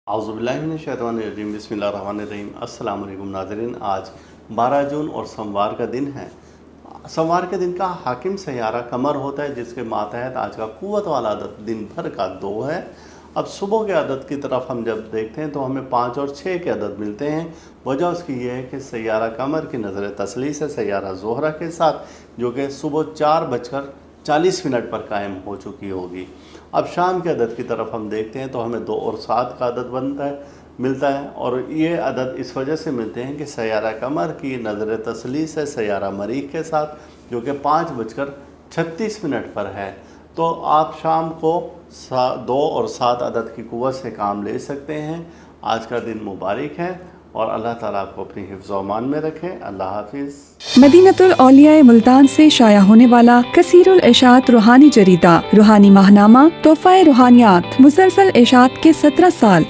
औज़ुबिल्लाहिमिनश्शैतानिर्रजीम बिस्मिल्लाहिर्रहमानिर्रहीम। अस्सलाम वालेकुम नाज़रीन। आज 12 जून और सोमवार का दिन है। सोमवार के दिन का हाकिम सैयारा कमर होता है, जिसके मातहत आज का क़ुव्वत वाला अदद दिन भर का 2 है। अब सुबह के अदद की तरफ हम जब देखते हैं तो हमें 5 और 6 के अदद मिलते हैं। वजह उसकी ये है कि सैयारा कमर की नज़र तसलीस है सैयारा ज़ोहरा के साथ, जो कि सुबह 4:40 पर कायम हो चुकी होगी। अब शाम के अदद की तरफ हम देखते हैं तो हमें 2 और 7 का अदद मिलता है, और ये अदद इस वजह से मिलते हैं कि सैयारा कमर की नज़र तसलीस है सैयारा मरीख़ के साथ, जो कि 5:36 पर है। तो आप शाम को 2 और 7 अदद की क़ुव्वत से काम ले सकते हैं। आज का दिन मुबारक है और अल्लाह ताला आपको अपनी हिफ्ज़ व अमान में रखे। अल्लाह हाफिज़। मदीनतुल औलिया मुल्तान से शाया होने वाला कसीरुल इशात रूहानी जरीदा, रूहानी माहनामा, तोहफ़ा रूहानियात, मुसलसल इशात के 17 साल